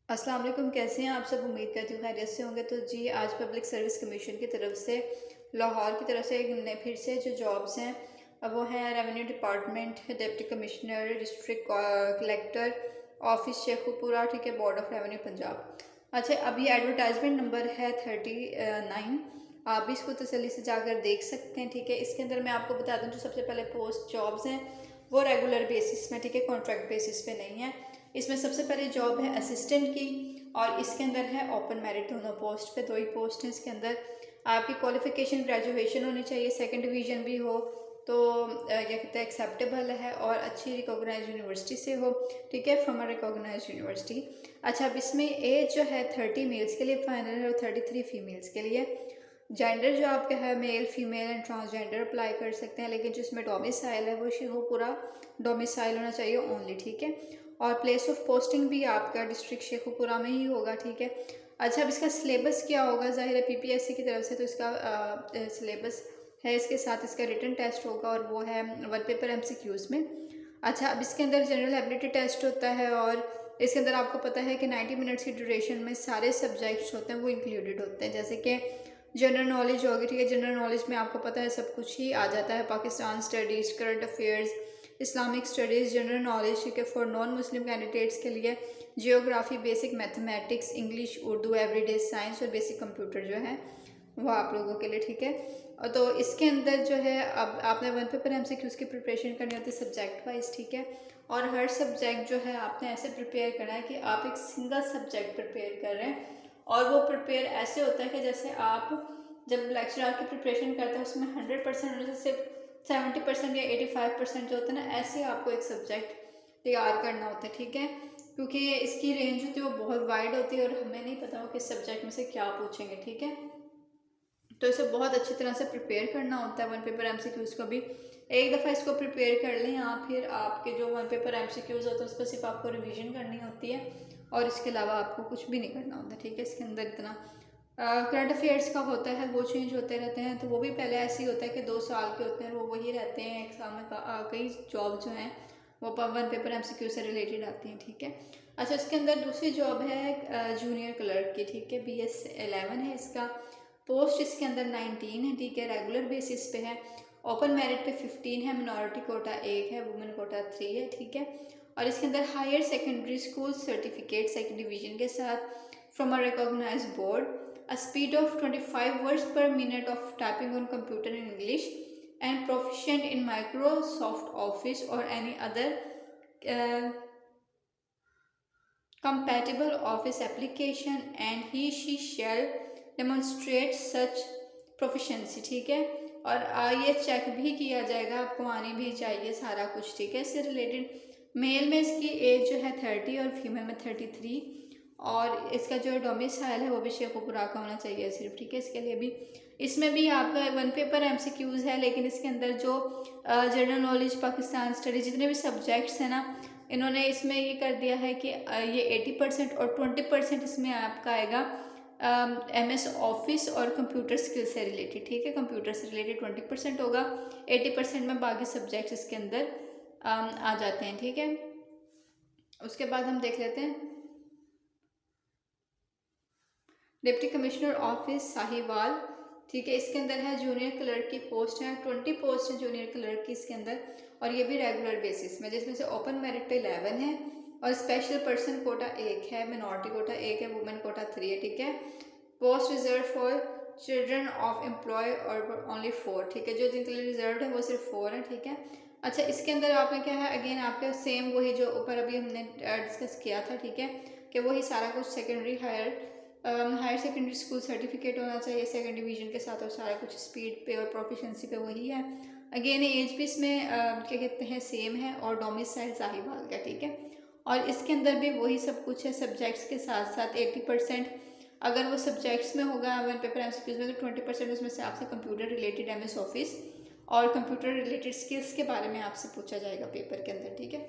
अस्सलाम वालेकुम, कैसे हैं आप सब। उम्मीद करती हूँ खैरियत से होंगे। तो जी, आज पब्लिक सर्विस कमीशन की तरफ से लाहौर की तरफ से फिर से जो जॉब्स हैं वो हैं revenue department, deputy commissioner, district collector office Sheikhupura, ठीक है, बोर्ड ऑफ रेवेन्यू पंजाब। अच्छा, अभी एडवर्टाइजमेंट नंबर है 39। आप भी इसको तसल्ली से जाकर देख सकते हैं, ठीक है। इसके अंदर मैं आपको बता दूँ, जो सबसे पहले पोस्ट जॉब्स हैं वो रेगुलर बेसिस में, ठीक है, कॉन्ट्रैक्ट बेसिस पे नहीं है। इसमें सबसे पहले जॉब है असिस्टेंट की, और इसके अंदर है ओपन मेरिट। दोनों पोस्ट पे, दो ही पोस्ट हैं इसके अंदर। आपकी क्वालिफिकेशन ग्रेजुएशन होनी चाहिए, सेकंड डिवीज़न भी हो तो क्या कहते हैं एक्सेप्टेबल है, और अच्छी रिकॉग्नाइज यूनिवर्सिटी से हो, ठीक है, फ्रॉम अ रिकॉग्नाइज यूनिवर्सिटी। अच्छा, अब इसमें एज जो है 30 मेल्स के लिए फाइनल है और 33 फीमेल्स के लिए। जेंडर जो आपका है male, female and transgender apply कर सकते हैं, लेकिन जो इसमें डोमिसाइल है वो पूरा डोमिसाइल होना चाहिए ओनली, ठीक है। और प्लेस ऑफ पोस्टिंग भी आपका डिस्ट्रिक्ट शेखुपुरा में ही होगा, ठीक है। अच्छा, अब इसका सिलेबस क्या होगा, ज़ाहिर है पीपीएससी की तरफ से तो इसका सिलेबस है, इसके साथ इसका रिटन टेस्ट होगा और वो है वन पेपर एमसीक्यूज़ में। अच्छा, अब इसके अंदर जनरल एबिलिटी टेस्ट होता है, और इसके अंदर आपको पता है कि 90 मिनट्स की ड्यूरेशन में सारे सब्जेक्ट्स होते हैं वो इंक्लूडेड होते हैं, जैसे कि जनरल नॉलेज होगी, ठीक है। जनरल नॉलेज में आपको पता है सब कुछ ही आ जाता है, Pakistan studies, current affairs, Islamic studies, general knowledge, ठीक है। फॉर नॉन मुस्लिम कैंडिडेट्स के लिए geography, basic mathematics, English, Urdu, everyday science और बेसिक कंप्यूटर जो है वो आप लोगों के लिए, ठीक है। और तो इसके अंदर जो है अब आपने वन पेपर एमसीक्यूज़ की प्रिपरेशन करनी होती है सब्जेक्ट वाइज, ठीक है। और हर सब्जेक्ट जो है आपने ऐसे प्रिपेयर करना है कि आप एक सिंगल सब्जेक्ट प्रिपेयर कर रहे हैं, और वो प्रिपेयर ऐसे होता है कि जैसे आप जब लेक्चरर की प्रिपरेशन करते हैं उसमें 100% में से सिर्फ 70% या 85% जो होता है ना, ऐसे आपको एक सब्जेक्ट तैयार करना होता है, ठीक है। क्योंकि इसकी रेंज होती है वो बहुत वाइड होती है और हमें नहीं पता हो कि सब्जेक्ट में से क्या पूछेंगे, ठीक है। तो इसे बहुत अच्छी तरह से प्रिपेयर करना होता है वन पेपर एमसीक्यूज़ को भी। एक दफ़ा इसको प्रिपेयर कर लें आप, फिर आपके जो वन पेपर एमसीक्यूज़ होते हैं उस पर सिर्फ आपको रिवीजन करनी होती है, और इसके अलावा आपको कुछ भी नहीं करना होता, ठीक है। इसके अंदर इतना करंट अफेयर्स का होता है, वो चेंज होते रहते हैं, तो वो भी पहले ऐसे ही होता है कि 2 साल के होते हैं, वो वही रहते हैं। एग्जाम में कई जॉब जो हैं वो वन पेपर एमसीक्यू से रिलेटेड आती हैं, ठीक है। अच्छा, इसके अंदर दूसरी जॉब है जूनियर क्लर्क की, ठीक है, BS 11 है इसका। पोस्ट इसके अंदर 19 है, ठीक है, रेगुलर बेसिस पे है। ओपन मेरिट पे 15 है, मिनॉरिटी कोटा 1 है, वुमेन कोटा 3 है, ठीक है। और इसके अंदर higher secondary school certificate second division के साथ from a recognise board, a speed of 25 words per minute of typing on computer in English, and proficient in Microsoft Office or any other uh, compatible office application, and she shall demonstrate such proficiency, ठीक है। और ये check भी किया जाएगा, आपको आनी भी चाहिए सारा कुछ, ठीक है। इससे रिलेटेड मेल में इसकी एज जो है 30 और फीमेल में 33, और इसका जो डोमिसाइल है वो भी शेखुपुरा का होना चाहिए सिर्फ, ठीक है। इसके लिए भी इसमें भी आपका वन पेपर एमसीक्यूज़ है, लेकिन इसके अंदर जो जनरल नॉलेज, पाकिस्तान स्टडी, जितने भी सब्जेक्ट्स हैं ना, इन्होंने इसमें ये कर दिया है कि ये 80% और 20% इसमें आपका आएगा MS ऑफिस और कंप्यूटर स्किल से रिलेटेड, ठीक है। कंप्यूटर से रिलेटेड 20% होगा, 80% में बाकी सब्जेक्ट्स इसके अंदर आ जाते हैं, ठीक है। उसके बाद हम देख लेते हैं डिप्टी कमिश्नर ऑफिस साहिवाल, ठीक है। इसके अंदर है जूनियर क्लर्क की पोस्ट है, 20 पोस्ट है जूनियर क्लर्क की इसके अंदर, और ये भी रेगुलर बेसिस में, जिसमें से ओपन मेरिट पे 11 है, और स्पेशल पर्सन कोटा 1 है, मिनॉरिटी कोटा 1 है, वुमेन कोटा 3 है, ठीक है। Post reserve for children of employ और ओनली 4, ठीक है। जो जिनके लिए रिजर्व है वो सिर्फ 4 है, ठीक है। अच्छा, इसके अंदर आपने क्या है, अगेन आपके सेम वही जो ऊपर अभी हमने डिस्कस किया था, ठीक है, कि वही सारा कुछ secondary higher secondary school certificate होना चाहिए सेकंड डिवीजन के साथ, और सारा कुछ स्पीड पे और प्रोफिशेंसी पे वही है। अगेन एज भी इसमें क्या कहते हैं सेम है, और डोमिसाइल साहिवाल का, ठीक है। और इसके अंदर भी वही सब कुछ है, सब्जेक्ट्स के साथ साथ 80% अगर वो सब्जेक्ट्स में होगा वन पेपर एमसीक्यूज़ में, तो 20% उसमें से आपसे कंप्यूटर रिलेटेड MS ऑफिस और कंप्यूटर रिलेटेड स्किल्स के बारे में आपसे पूछा जाएगा पेपर के अंदर, ठीक है।